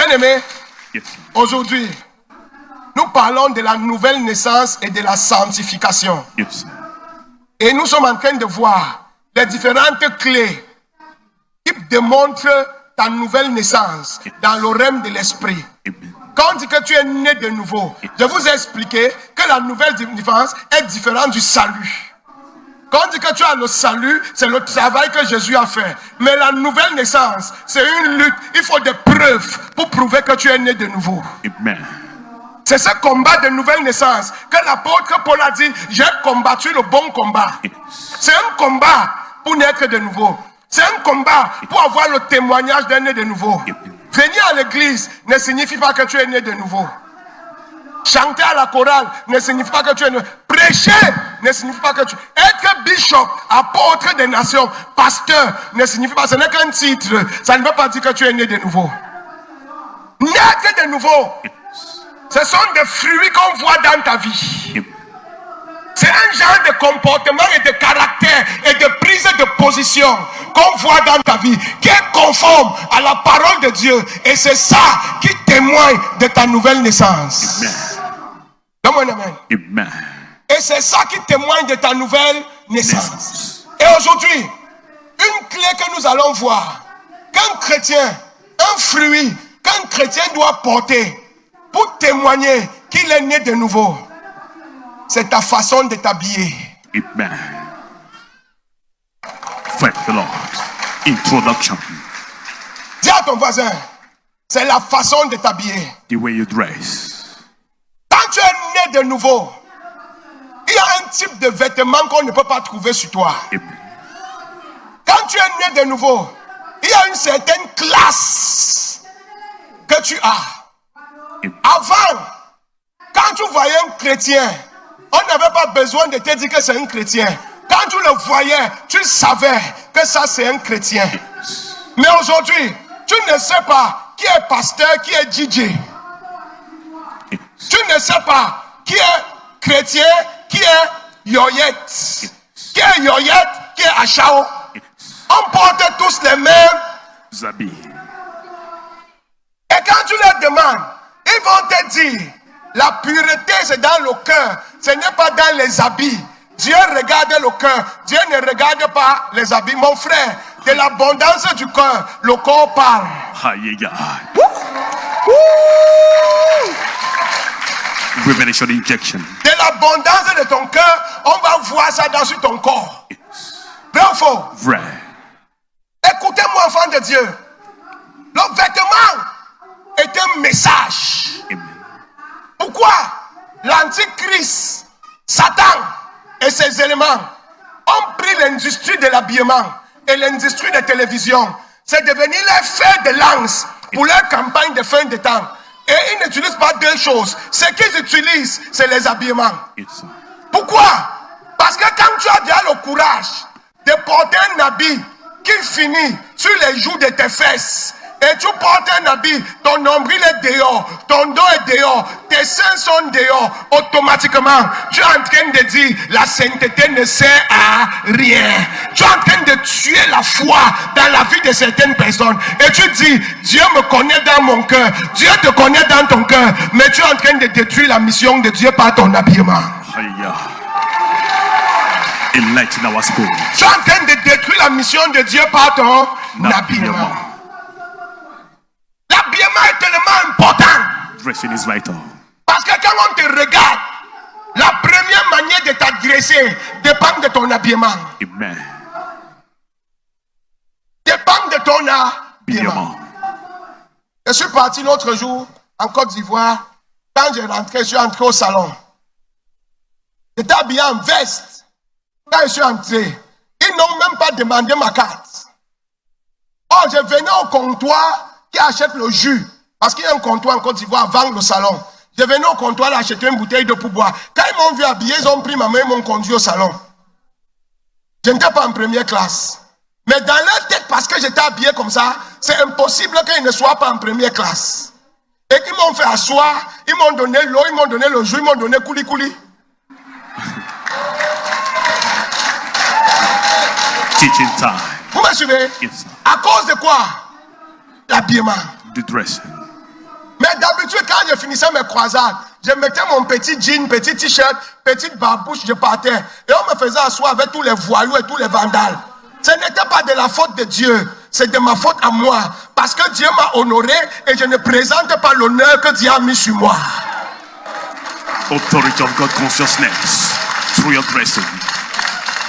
Bien-aimés, aujourd'hui, nous parlons de la nouvelle naissance et de la sanctification. Et nous sommes en train de voir les différentes clés qui démontrent ta nouvelle naissance dans le règne de l'esprit. Quand on dit que tu es né de nouveau, je vous ai expliqué que la nouvelle naissance est différente du salut. Quand on dit que tu as le salut, c'est le travail que Jésus a fait. Mais la nouvelle naissance, c'est une lutte. Il faut des preuves pour prouver que tu es né de nouveau. Amen. C'est ce combat de nouvelle naissance que l'apôtre Paul a dit, j'ai combattu le bon combat. C'est un combat pour naître de nouveau. C'est un combat pour avoir le témoignage d'un né de nouveau. Venir à l'église ne signifie pas que tu es né de nouveau. Chanter à la chorale ne signifie pas que tu es né. Prêcher ne signifie pas que tu... Être bishop, apôtre des nations, pasteur ne signifie pas... Ce n'est qu'un titre. Ça ne veut pas dire que tu es né de nouveau. Naître de nouveau, ce sont des fruits qu'on voit dans ta vie. C'est un genre de comportement et de caractère et de prise de position qu'on voit dans ta vie, qui est conforme à la parole de Dieu. Et c'est ça qui témoigne de ta nouvelle naissance. Donne-moi un amen. Amen. Et c'est ça qui témoigne de ta nouvelle naissance. Et aujourd'hui, une clé que nous allons voir, qu'un chrétien, un fruit qu'un chrétien doit porter pour témoigner qu'il est né de nouveau, c'est ta façon de t'habiller. Amen. Thank the Lord. Introduction. Dis à ton voisin, c'est la façon de t'habiller. The way you dress. Quand tu es né de nouveau, il y a un type de vêtement qu'on ne peut pas trouver sur toi. Amen. Quand tu es né de nouveau, il y a une certaine classe que tu as. Amen. Avant, quand tu voyais un chrétien, on n'avait pas besoin de te dire que c'est un chrétien. Quand tu le voyais, tu savais que ça c'est un chrétien. Mais aujourd'hui, tu ne sais pas qui est pasteur, qui est DJ. Tu ne sais pas qui est chrétien, qui est yoyette. Qui est yoyette, qui est achao. On porte tous les mêmes habits. Et quand tu leur demandes, ils vont te dire, la pureté c'est dans le cœur, ce n'est pas dans les habits. Dieu regarde le cœur, Dieu ne regarde pas les habits. Mon frère, de l'abondance du cœur, le corps parle. Revelation injection. De l'abondance de ton cœur, on va voir ça dans ton corps. Vrai ou faux? Vrai. Écoutez-moi, enfant de Dieu. Le vêtement est un message. Amen. Pourquoi l'antichrist, Satan et ses éléments ont pris l'industrie de l'habillement et l'industrie de télévision? C'est devenu les fers de lance pour leur campagne de fin de temps. Et ils n'utilisent pas deux choses. Ce qu'ils utilisent, c'est les habillements. Pourquoi? Parce que quand tu as déjà le courage de porter un habit qui finit sur les joues de tes fesses, et tu portes un habit, ton nombril est dehors, ton dos est dehors, tes seins sont dehors, automatiquement, tu es en train de dire, la sainteté ne sert à rien. Tu es en train de tuer la foi dans la vie de certaines personnes. Et tu dis, Dieu me connaît dans mon cœur, Dieu te connaît dans ton cœur, mais tu es en train de détruire la mission de Dieu par ton habillement. Enlighten our spirit. Tu es en train de détruire la mission de Dieu par ton habillement. L'habillement est tellement important. Dressing is vital. Parce que quand on te regarde, la première manière de t'adresser dépend de ton habillement. Amen. Dépend de ton habillement. Je suis parti l'autre jour en Côte d'Ivoire. Quand je suis entré au salon. J'étais habillé en veste. Quand je suis entré, ils n'ont même pas demandé ma carte. Oh, je venais au comptoir qui achète le jus. Parce qu'il y a un comptoir en Côte d'Ivoire avant le salon. Je venais au comptoir acheter une bouteille de pourboire. Quand ils m'ont vu habillé, ils ont pris ma main et m'ont conduit au salon. Je n'étais pas en première classe. Mais dans leur tête, parce que j'étais habillé comme ça, c'est impossible qu'ils ne soient pas en première classe. Et ils m'ont fait asseoir, ils m'ont donné l'eau, ils m'ont donné le jus, ils m'ont donné kouli-kouli. Teaching time. Vous me suivez? Yes. À cause de quoi? L'habillement. The dressing. d'habitude, quand je finissais mes croisades, je mettais mon petit jean, petit t-shirt, petite barbouche, je partais. Et on me faisait asseoir avec tous les voyous et tous les vandales. Ce n'était pas de la faute de Dieu, c'est de ma faute à moi. Parce que Dieu m'a honoré et je ne présente pas l'honneur que Dieu a mis sur moi. Authority of God consciousness through your dressing.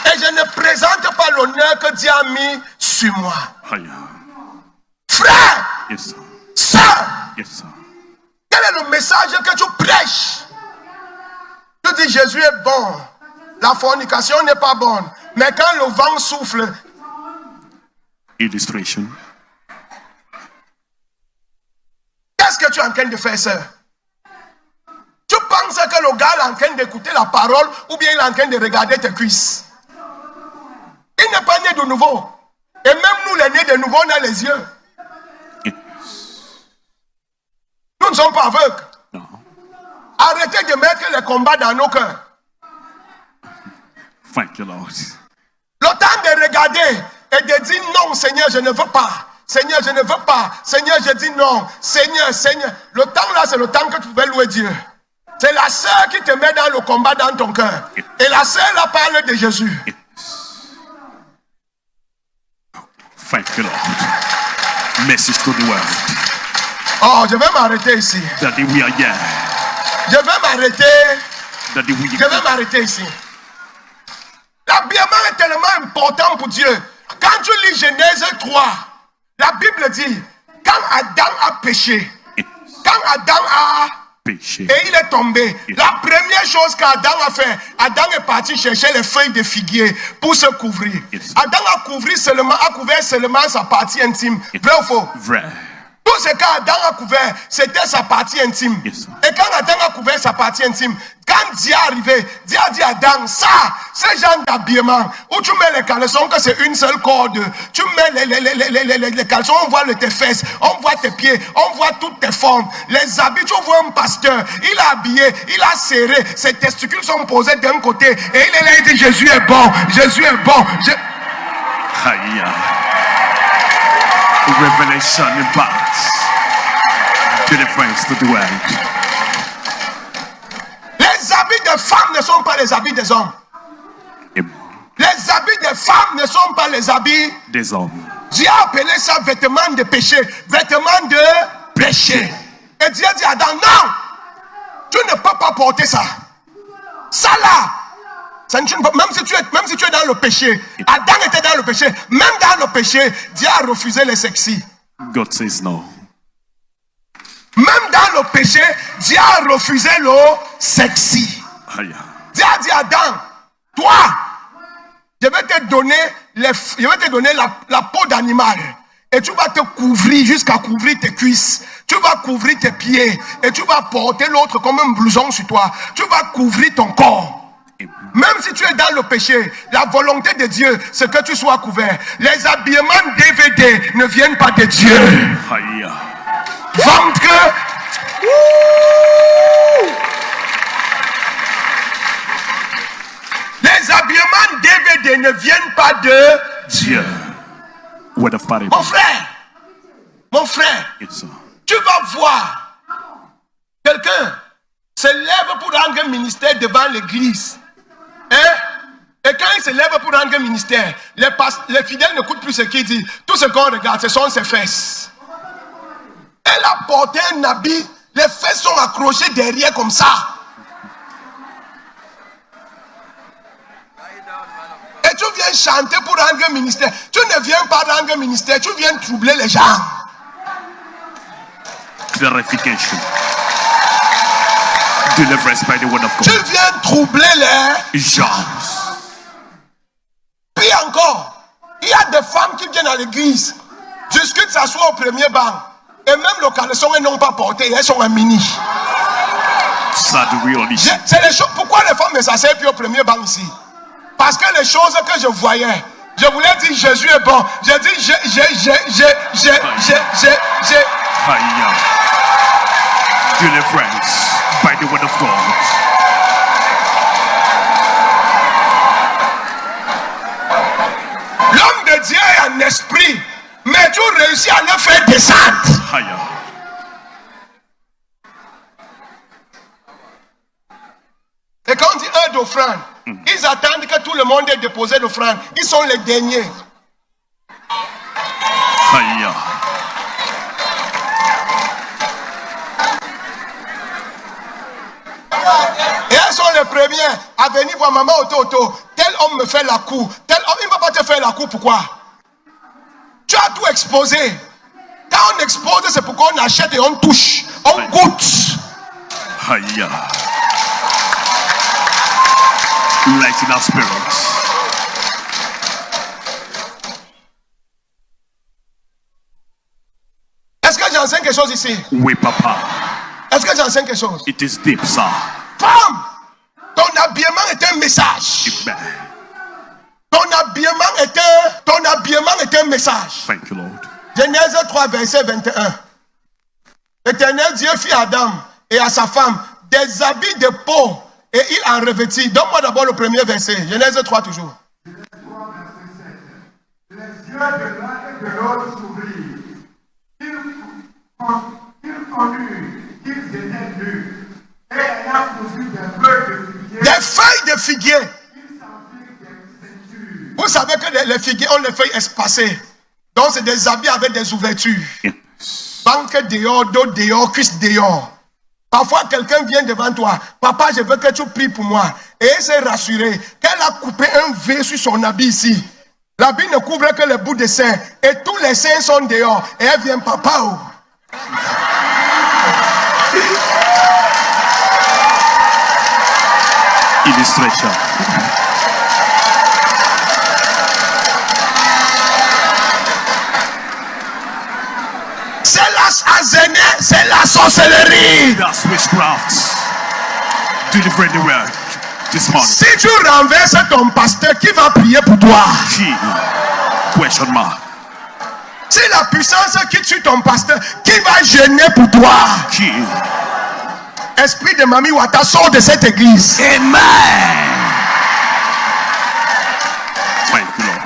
Et je ne présente pas l'honneur que Dieu a mis sur moi. Frère, Yes, sir. sœur, Yes, sir. quel est le message que tu prêches? Tu dis Jésus est bon, la fornication n'est pas bonne. Mais quand le vent souffle, Illustration. qu'est-ce que tu es en train de faire, sœur? Tu penses que le gars est en train d'écouter la parole ou bien il est en train de regarder tes cuisses? Il n'est pas né de nouveau. Et même nous, les nés de nouveau, on a les yeux. Yes. Nous ne sommes pas aveugles. No. Arrêtez de mettre les combats dans nos cœurs. Thank you, Lord. Le temps de regarder et de dire non, Seigneur, je ne veux pas. Seigneur, je ne veux pas. Seigneur, je dis non. Seigneur, Seigneur. Le temps là, c'est le temps que tu veux louer Dieu. C'est la sœur qui te met dans le combat dans ton cœur. Et la sœur là parle de Jésus. Yes. Thank you, Lord. Message to the world. Oh, je vais m'arrêter ici. Daddy, we are here. Je vais m'arrêter. Daddy, we Je vais m'arrêter ici. L'habillement est tellement important pour Dieu. Quand tu lis Genèse 3, la Bible dit, quand Adam a péché, quand Adam a péché. et il est tombé, la première chose qu'Adam a fait, Adam est parti chercher les feuilles de figuier pour se couvrir. Yes. Adam a couvert seulement sa partie intime. Vrai ou faux? Vrai. Tout ce qu'Adam a couvert, c'était sa partie intime. Yes, sir. Et quand Adam a couvert sa partie intime, quand Dieu est arrivé, Dieu a dit à Adam, ça, ce genre d'habillement, où tu mets les caleçons, que c'est une seule corde, tu mets les caleçons, on voit tes fesses, on voit tes pieds, on voit toutes tes formes. Les habits, tu vois un pasteur, il a habillé, il a serré, ses testicules sont posés d'un côté, et il est là, il dit, Jésus est bon, Jésus est bon. Hiya. Revelation imparts deliverance to the world. Les habits des femmes ne sont pas les habits des hommes. Les habits des femmes ne sont pas les habits Des hommes. Dieu a appelé ça vêtements de péché, vêtements de péché. Et Dieu dit à Adam, non, tu ne peux pas porter ça. Ça là, ça, même si tu es dans le péché, Adam était dans le péché, même dans le péché, Dieu a refusé les sexy. God says no. Même dans le péché, Dieu a refusé le sexy. Hiya. Dieu a dit à Adam, toi, je vais te donner la peau d'animal. Et tu vas te couvrir jusqu'à couvrir tes cuisses. Tu vas couvrir tes pieds. Et tu vas porter l'autre comme un blouson sur toi. Tu vas couvrir ton corps. Même si tu es dans le péché, la volonté de Dieu, c'est que tu sois couvert. Les habillements DVD ne viennent pas de Dieu. Hiya. Ventre. Les habillements DVD ne viennent pas de Dieu. Word of parable. Mon frère, Yes, sir. tu vas voir quelqu'un se lève pour rendre un ministère devant l'église. Hein? Et quand il se lève pour rendre un ministère, les fidèles n'écoutent plus ce qu'il dit. Tout ce qu'on regarde, ce sont ses fesses. Elle a porté un habit, les fesses sont accrochées derrière comme ça. Et tu viens chanter pour rendre un ministère. Tu ne viens pas rendre un ministère, tu viens troubler les gens. Clarification. Deliverance by the word of Tu God. viens troubler les Gens. Puis encore, il y a des femmes qui viennent à l'église, discutent, s'assoient au premier banc. Et même le caleçon, elles n'ont pas porté, elles sont en mini. Sad reality. C'est les choses. Pourquoi les femmes ne s'asseyent plus au premier banc ici? Parce que les choses que je voyais, je voulais dire Jésus est bon. J'ai dit Hiya. Deliverance by the word of God. L'homme de Dieu est en esprit, mais tu réussis à le faire descendre. Hiya. d'offrande. Ils attendent que tout le monde ait déposé l'offrande. Ils sont les derniers. Aïe. Et elles sont les premières à venir voir maman auto. Tel homme me fait la cour. Tel homme, il ne va pas te faire la cour. Pourquoi? Tu as tout exposé. Quand on expose, c'est pourquoi on achète et on touche. On goûte. Aïe. Light in our spirits. Est-ce que j'enseigne quelque chose ici? Oui, papa. Est-ce que j'enseigne quelque chose? It is deep, sir. Femme, ton habillement est un message. Amen. Ton habillement est un message. Thank you, Lord. Genèse 3, verset 21. L'Éternel Dieu fit à Adam et à sa femme des habits de peau et il en revêtit. Donne-moi d'abord le premier verset. Genèse 3 toujours. Genèse 3, verset 7. Les yeux de l'un et de l'autre s'ouvrirent. Ils connurent qu'ils étaient nus. Et ayant cousu des feuilles de figuier. Des feuilles de figuier. Ils s'enfirent des ceintures. Vous savez que les figuiers ont les feuilles espacées. Donc c'est des habits avec des ouvertures. Yes. Banque dehors, dos dehors, cuisse dehors. Parfois quelqu'un vient devant toi. Papa, je veux que tu pries pour moi. Et elle s'est rassurée qu'elle a coupé un V sur son habit ici. L'habit ne couvre que les bouts des seins. Et tous les seins sont dehors. Et elle vient, papa. Oh. Illustration. C'est la azéné, c'est la sorcellerie. That's witchcraft. Delivering the word this morning. Si tu renverses ton pasteur, qui va prier pour toi? Key. Question mark. Si la puissance qui tue ton pasteur, qui va gêner pour toi? Key. Esprit de Mami Wata, sort de cette église. Amen. Thank you, Lord.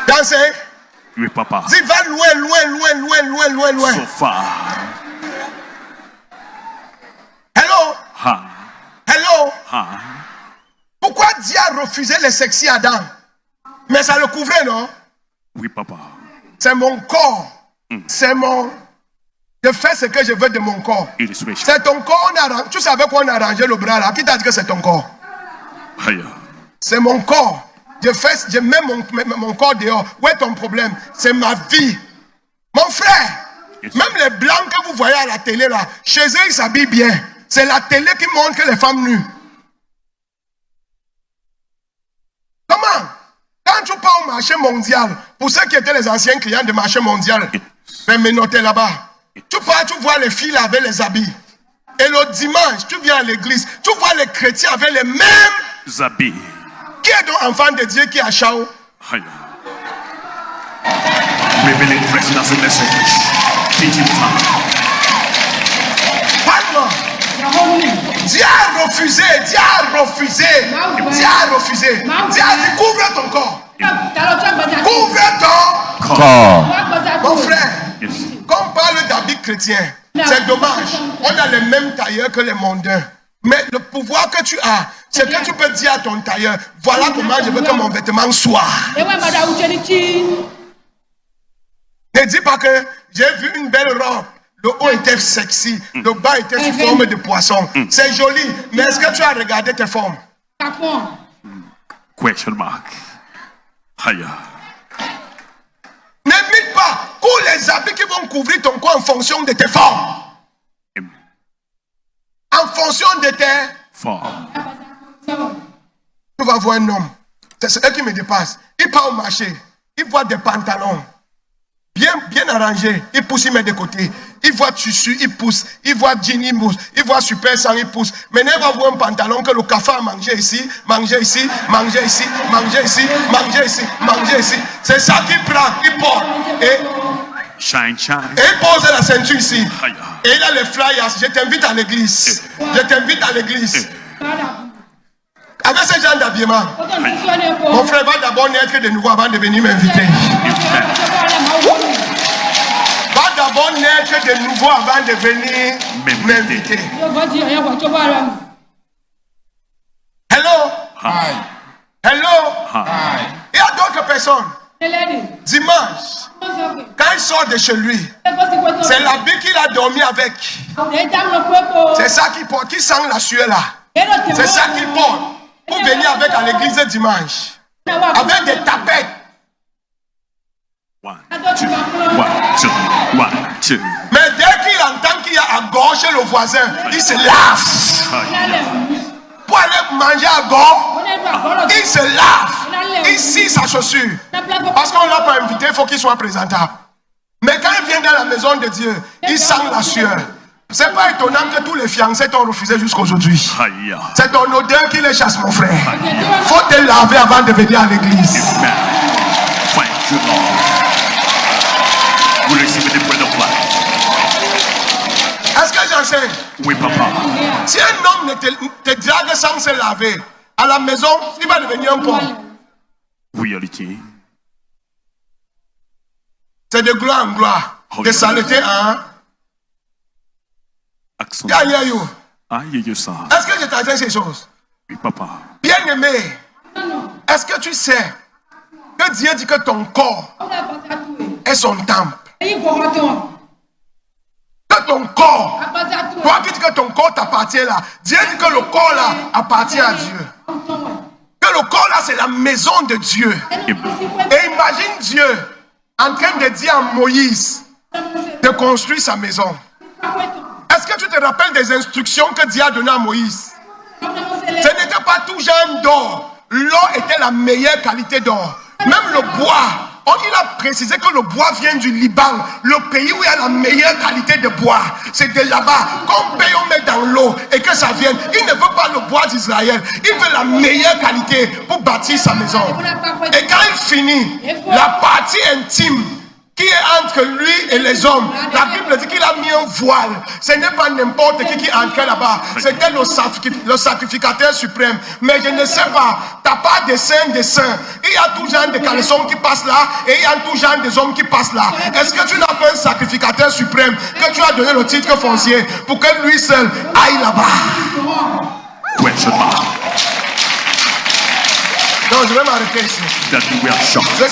Dansez. Oui, papa. Dis, va loin. So far. Hello. Ha. Hello. Ha. Pourquoi Dieu a refusé les sexy Adam? Mais ça le couvrait, non? Oui, papa. C'est mon corps. C'est mon... Je fais ce que je veux de mon corps. Illustration. C'est ton corps. Tu savais qu'on a arrangé le bras là. Qui t'a dit que c'est ton corps? Aïe. C'est mon corps. Je mets mon corps dehors. Où est ton problème? C'est ma vie. Mon frère, Yes. même les blancs que vous voyez à la télé là, chez eux ils s'habillent bien. C'est la télé qui montre que les femmes nues. Comment? Quand tu pars au marché mondial, pour ceux qui étaient les anciens clients du marché mondial, ben me noter là-bas. Tu pars, tu vois les filles avec les habits. Et le dimanche, tu viens à l'église, tu vois les chrétiens avec les mêmes. Zabi. Qui est donc enfant de Dieu qui a Chao? Aïe. Revealing pressing as a message. Teaching time. Parle-moi. Dieu a refusé. Dieu a dit couvre ton corps. Couvre ton Come. Mon frère, Yes. quand on parle d'habits chrétiens, c'est dommage. On a les mêmes tailleurs que les mondains. Mais le pouvoir que tu as, c'est que tu peux dire à ton tailleur, voilà comment je veux que mon vêtement soit. Ne dis pas que j'ai vu une belle robe. Le haut était sexy, le bas était sous forme de poisson. C'est joli, mais est-ce que tu as regardé tes formes? Question mark. Aïe. N'imite pas, cours les habits qui vont couvrir ton corps en fonction de tes formes. Amen. En fonction de tes... Form. Tu vas voir un homme, c'est eux qui me dépassent. Il part au marché, il voit des pantalons bien arrangés, il pousse, il met de côté. Il voit tissu, il pousse. Il voit jean, il pousse. Il voit super sang, il pousse. Maintenant, il va voir un pantalon que le café a mangé ici, mangé ici, mangé ici, mangé ici, mangé ici, mangé ici. C'est ça qu'il prend, il porte. Et Shine, shine. il pose la ceinture ici. Aïe. Et il a les flyers. Je t'invite à l'église. Je t'invite à l'église. Avec ce genre d'habillement, mon frère va d'abord naître de nouveau avant de venir m'inviter. Va d'abord naître de nouveau avant de venir m'inviter. Hello? Hi. Hello? Hi. Il y a d'autres personnes. Dimanche, quand il sort de chez lui, c'est l'habit qu'il a dormi avec. C'est ça qu'il porte, qui sent la sueur là. C'est ça qu'il porte pour venir avec à l'église dimanche. Avec des tapettes. 1, 2, 1, 2, 1, 2. Mais dès qu'il entend qu'il y a à gauche chez le voisin, il se lave. Pour aller manger à gauche, il se lave. Il scie sa chaussure. Parce qu'on ne l'a pas invité, il faut qu'il soit présentable. Mais quand il vient dans la maison de Dieu, il sent la sueur. C'est pas étonnant que tous les fiancés t'ont refusé jusqu'aujourd'hui. Aïe. C'est ton odeur qui les chasse, mon frère. Faut te laver avant de venir à l'église. Amen. Thank you, Lord. Vous recevez des points de life. Est-ce que j'enseigne? Oui, papa. Si un homme te drague sans se laver, à la maison, il va devenir un pauvre. Reality. C'est de gloire en gloire, de saleté en... Accent. Yeah, yeah, you. Aïe, ça. Est-ce que je t'enseigne ces choses? Oui, papa. Bien-aimé, est-ce que tu sais que Dieu dit que ton corps est son temple? Que ton corps, toi qui dis que ton corps t'appartient là, Dieu dit que le corps là appartient à Dieu. Que le corps là c'est la maison de Dieu. Et imagine Dieu en train de dire à Moïse de construire sa maison. Est-ce que tu te rappelles des instructions que Dieu a données à Moïse? Ce n'était pas tout genre d'or. L'or était la meilleure qualité d'or. Même le bois. Il a précisé que le bois vient du Liban, le pays où il y a la meilleure qualité de bois. C'est de là-bas. Qu'on paye, on met dans l'eau et que ça vienne. Il ne veut pas le bois d'Israël. Il veut la meilleure qualité pour bâtir sa maison. Et quand il finit, la partie intime qui est entre lui et les hommes, la Bible dit qu'il a mis un voile. Ce n'est pas n'importe qui entrait là-bas. C'était le sacrificateur suprême. Mais je ne sais pas, tu n'as pas de saint des saints. Il y a tout genre de caleçons qui passent là et il y a tout genre des hommes qui passent là. Est-ce que tu n'as pas un sacrificateur suprême que tu as donné le titre foncier pour que lui seul aille là-bas? Question mark. Non, je vais m'arrêter ici. That we are shocked.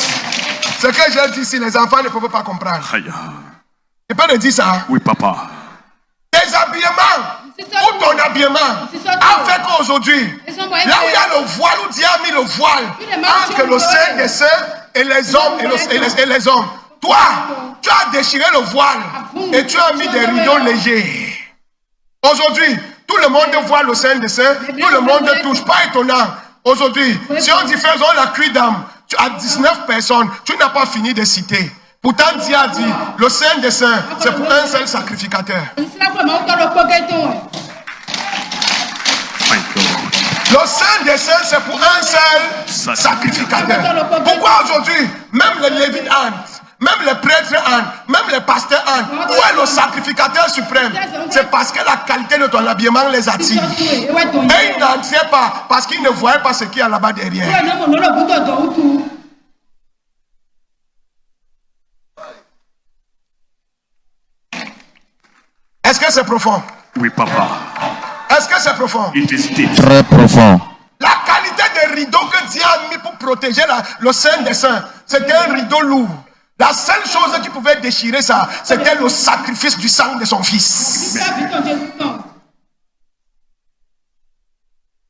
Ce que j'ai dit ici, les enfants ne peuvent pas comprendre. Aïe. Tu peux le dire ça? Oui, papa. Tes habillements ou ton habillement a fait qu'aujourd'hui, là où il y a le voile, où Dieu a mis le voile entre le Saint des Saints et les hommes et les hommes, toi, tu as déchiré le voile et tu as mis des rideaux légers. Aujourd'hui, tout le monde voit le Saint des Saints, tout le monde touche. Pas étonnant. Aujourd'hui, si on dit faisons la cuite d'âme, tu as 19 personnes, tu n'as pas fini de citer. Pourtant, Dieu a dit, le Saint des Saints, c'est pour un seul sacrificateur. Thank you, Lord. Le Saint des Saints, c'est pour un seul sacrificateur. Pourquoi aujourd'hui, même les Lévites entrent, même les prêtres entrent, même les pasteurs entrent. Où est le sacrificateur suprême? C'est parce que la qualité de ton habillement les attire. Et ils n'entraient pas parce qu'ils ne voyaient pas ce qu'il y a là-bas derrière. Est-ce que c'est profond? Oui, papa. Est-ce que c'est profond? It is deep. Très profond. La qualité des rideaux que Dieu a mis pour protéger le Saint des Saints, c'était un rideau lourd. La seule chose qui pouvait déchirer ça, c'était le sacrifice du sang de son fils.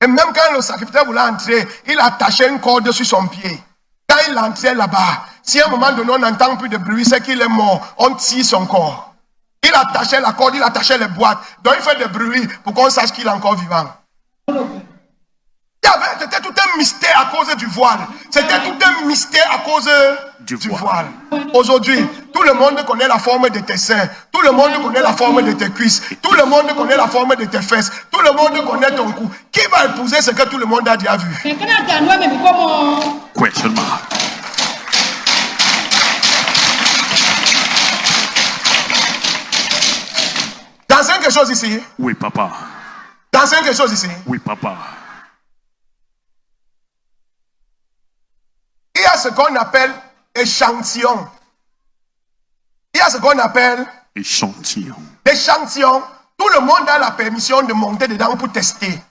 Et même quand le sacrificateur voulait entrer, il attachait une corde sur son pied. Quand il entrait là-bas, si à un moment donné on n'entend plus de bruit, c'est qu'il est mort. On tire son corps. Il attachait la corde, il attachait les boîtes. Donc il fait du bruit pour qu'on sache qu'il est encore vivant. C'était tout un mystère à cause du voile. C'était tout un mystère à cause du voile. Aujourd'hui, tout le monde connaît la forme de tes seins. Tout le monde connaît la forme de tes cuisses. Tout le monde connaît la forme de tes fesses. Tout le monde connaît ton cou. Qui va épouser ce que tout le monde a déjà vu? Question mark. Dans quelque chose ici. Oui, papa. Dans quelque chose ici. Oui, papa. Il y a ce qu'on appelle échantillon. Il y a ce qu'on appelle échantillon. l'échantillon. Tout le monde a la permission de monter dedans pour tester.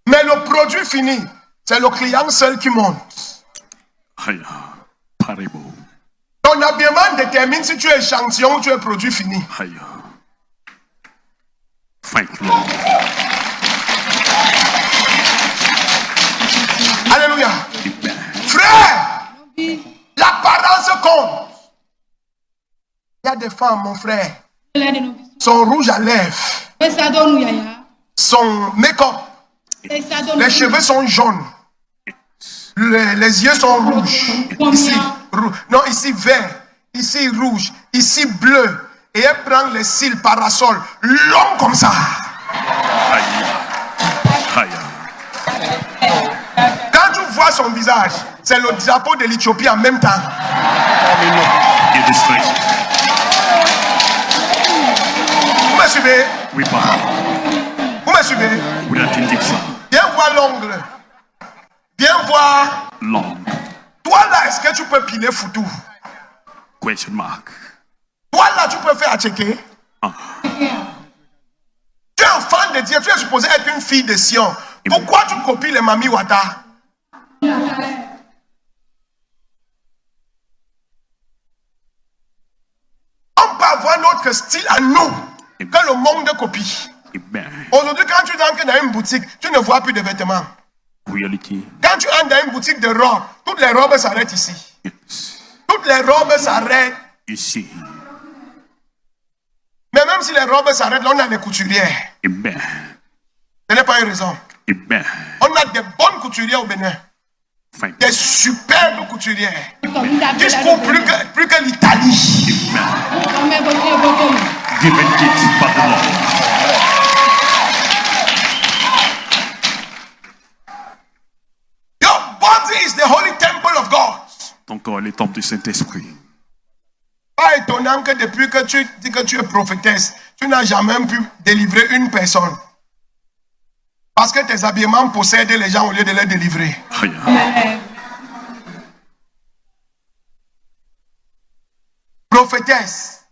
Mais le produit fini, c'est le client seul qui monte. Aïe, parebo. Ton habillement détermine si tu es échantillon ou tu es produit fini. Aïe. Thank you, Lord. Alléluia. Amen. Frère, l'apparence compte. Il y a des femmes, mon frère, sont rouges à lèvres, son make-up, les cheveux sont jaunes, les yeux sont rouges. Ici, non, ici vert, ici rouge, ici bleu. Et elle prend les cils parasol longs comme ça. Aïe. Aïe. Quand tu vois son visage, c'est le drapeau de l'Éthiopie en même temps. Illustration. Vous me suivez? Oui, papa. Vous me suivez? Oui, la technique, ça. Viens voir l'ongle. Viens voir. Long. Toi là, est-ce que tu peux piler foutu? Question mark. Toi là, tu peux faire à checker. Ah. Tu es enfant de Dieu, tu es supposé être une fille de Sion. Pourquoi tu copies les mamies Wata? On peut avoir notre style à nous que le monde copie. Amen. Aujourd'hui, quand tu entres dans une boutique, tu ne vois plus de vêtements. Reality. Quand tu entres dans une boutique de robes, toutes les robes s'arrêtent ici. Yes. Toutes les robes s'arrêtent. Ici. Mais même si les robes s'arrêtent, là, on a des couturières. Amen. Ce n'est pas une raison. Amen. On a des bonnes couturières au Bénin. Thank you. Des superbes couturières. Qui se courent plus que l'Italie. Amen. Given gift by the Lord. Your body is the holy temple of God. Ton corps est le temple du Saint-Esprit. Pas étonnant que depuis que tu dis que tu es prophétesse, tu n'as jamais pu délivrer une personne. Parce que tes habillements possèdent les gens au lieu de les délivrer. Aïe. Prophétesse.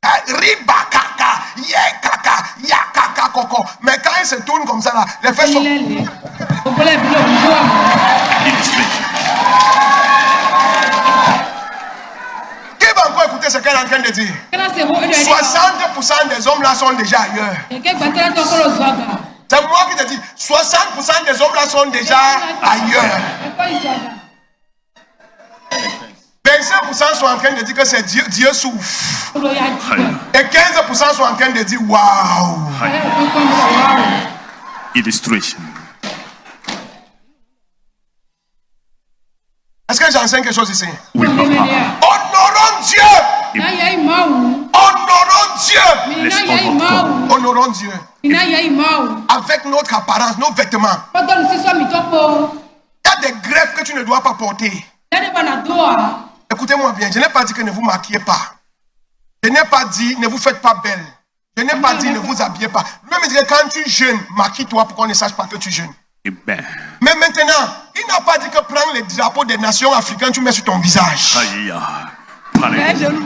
Riba kaka, ye kaka, ya kaka koko. Mais quand elle se tourne comme ça là, les fesses sont... Illustration. Qui va encore écouter ce qu'elle est en train de dire? 60% des hommes là sont déjà ailleurs. C'est moi qui te dis, 60% des hommes là sont déjà ailleurs. 25% sont en train de dire que c'est Dieu, Dieu souffre. Aïe. Et 15% sont en train de dire waouh. Illustration. Est-ce que j'enseigne quelque chose ici? Oui, papa. Honorons Dieu. Honorons Dieu. Honorons Dieu. Avec notre apparence, nos vêtements. Il y a des greffes que tu ne dois pas porter. Écoutez-moi bien, je n'ai pas dit que ne vous maquillez pas. Je n'ai pas dit ne vous faites pas belle. Je n'ai pas dit ne vous habillez pas. Même dit que quand tu jeûnes, maquille-toi pour qu'on ne sache pas que tu jeûnes. Amen. Mais maintenant, il n'a pas dit que prends les drapeaux des nations africaines, tu mets sur ton visage. Aïe. Parebo.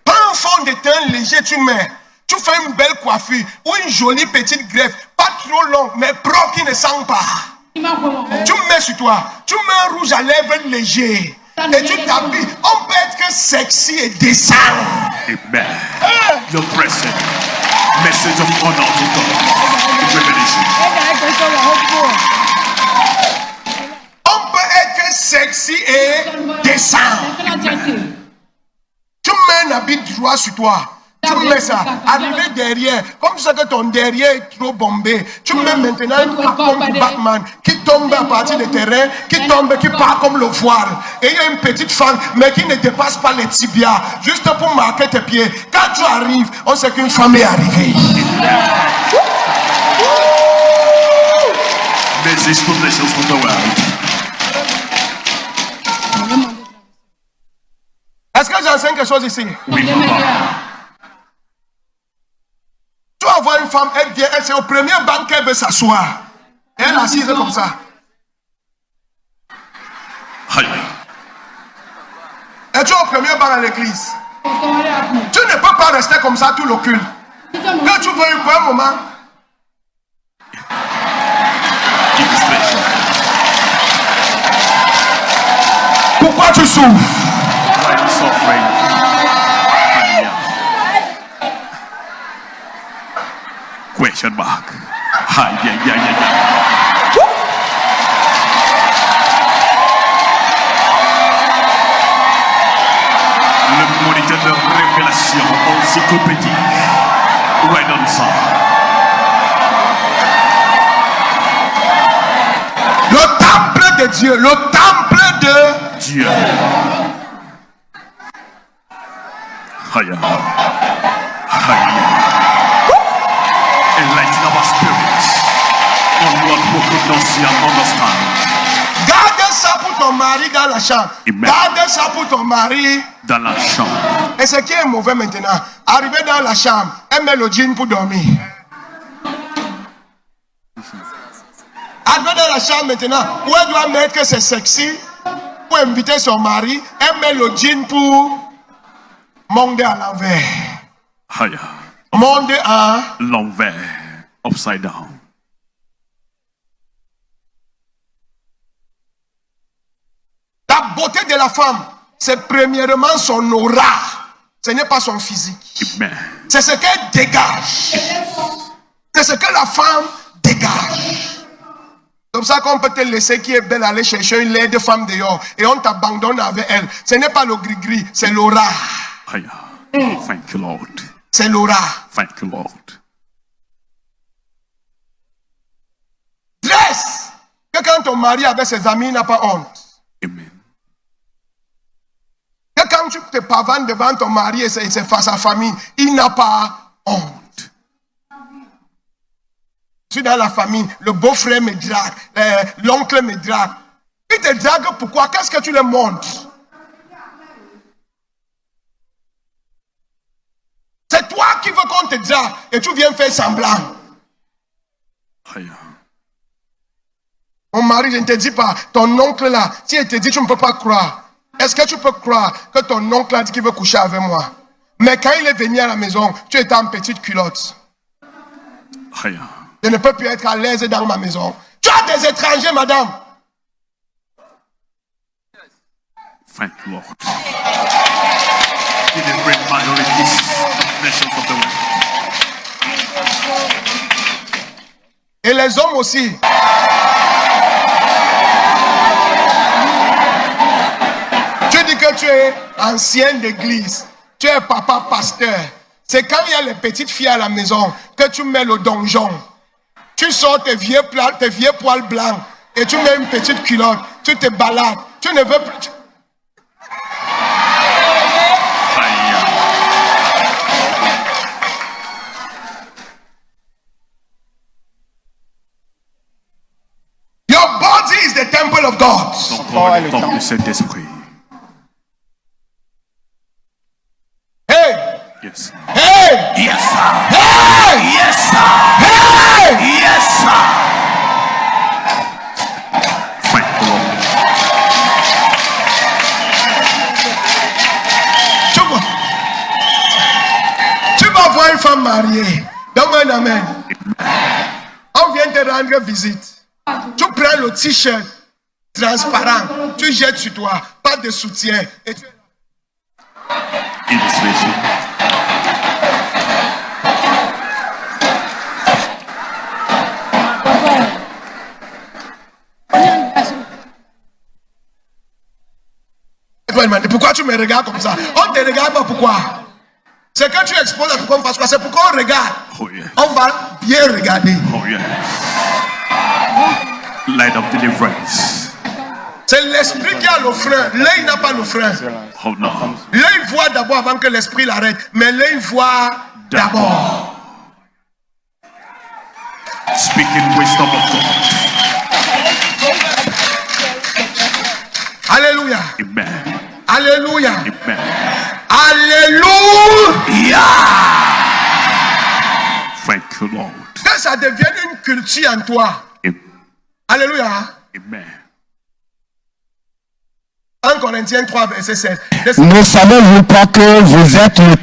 Prends un fond de teint léger, tu mets. Tu fais une belle coiffure ou une jolie petite greffe, pas trop longue, mais propre qui ne sent pas. Tu mets sur toi, tu mets un rouge à lèvres léger. Et tu t'habilles. On peut être que sexy et décent. Amen. Your present message of honor to God. Revelation. On peut être que sexy et décent. Tu mets un habit droit sur toi. Tu mets ça, arrivé derrière, comme ça que ton derrière est trop bombé. Tu mets maintenant un capon de Batman qui tombe à partir du terrain, qui tombe, qui part comme le voile. Et il y a une petite femme, mais qui ne dépasse pas les tibias, juste pour marquer tes pieds. Quand tu arrives, on sait qu'une femme est arrivée. This is conditions for the world. Est-ce que j'enseigne quelque chose ici? Oui, papa. Tu vas voir une femme, elle vient, elle c'est au premier banc qu'elle veut s'asseoir. Et elle assise comme ça. Aïe. Es-tu au premier banc à l'église? Tu ne peux pas rester comme ça tout le culte. Que tu veuilles pour un moment. Illustration. Pourquoi tu souffres? Why are you suffering? Hallelujah. Question mark. Yeah. Le moniteur de révélation encyclopédique. Right on ça. Le temple de Dieu, le temple de Dieu. Haya. Enlighten our spirits on what we could not see and understand. Garde ça pour ton mari dans la chambre. Amen. Garde ça pour ton mari. Dans la chambre. Et ce qui est mauvais maintenant, arriver dans la chambre, elle met le jean pour dormir. Arriver dans la chambre maintenant, où elle doit mettre que c'est sexy, pour inviter son mari, elle met le jean pour monter à l'envers. Haya. Monter à L'envers. Upside down. la beauté de la femme, c'est premièrement son aura. Ce n'est pas son physique. Amen. C'est ce qu'elle dégage. C'est ce que la femme dégage. Comme ça qu'on peut te laisser qui est belle aller chercher une laide femme dehors et on t'abandonne avec elle. Ce n'est pas le gris-gris, c'est l'aura. Haya. Thank you, Lord. C'est l'aura. Thank you, Lord. Dresse que quand ton mari avec ses amis, il n'a pas honte. Amen. Que quand tu te pavanes devant ton mari et sa famille, il n'a pas honte. Je suis dans la famille, le beau-frère me drague, l'oncle me drague. Il te drague pourquoi? Qu'est-ce que tu le montres? C'est toi qui veux qu'on te drague et tu viens faire semblant. Haya. Mon mari, je ne te dis pas, ton oncle là, si il te dit, tu ne peux pas croire. Est-ce que tu peux croire que ton oncle a dit qu'il veut coucher avec moi? Mais quand il est venu à la maison, tu étais en petite culotte. Haya. Je ne peux plus être à l'aise dans ma maison. Tu as des étrangers, madame. Thank you, Lord. Delivering minorities, nations of the world. Et les hommes aussi. Tu dis que tu es ancien d'église. Tu es papa pasteur. C'est quand il y a les petites filles à la maison que tu mets le donjon. Tu sors tes vieux poils blancs et tu mets une petite culotte. Tu te balades. Tu ne veux plus. Haya. Your body is the temple of God. Ton corps est le temple du Saint-Esprit. Hey! Yes. Hey! Yes, sir. Hey! Yes, sir. Hey! Yes, sir. Thank you, Lord. Tu vas voir une femme mariée. Donne-moi un amen. On vient te rendre visite. Tu prends le t-shirt transparent. Tu jettes sur toi. Pas de soutien. Et tu... Illustration. Pourquoi tu me regardes comme ça? On ne te regarde pas pourquoi? C'est que tu exposes à tout comme parce que c'est pourquoi on regarde. Oh, yeah. On va bien regarder. Oh, yeah. Light of deliverance. C'est l'esprit qui a le frein. L'œil n'a pas le frein. Oh, no. L'œil voit d'abord avant que l'esprit l'arrête. Mais l'œil voit d'abord. Speaking wisdom of God. Alléluia. Amen. Alléluia. Amen. Alléluia. Thank you, Lord. Que ça devienne une culture en toi. Amen. Alléluia. Amen. 1 Corinthiens 3, verset 16. Nous savons, vous pas que vous êtes le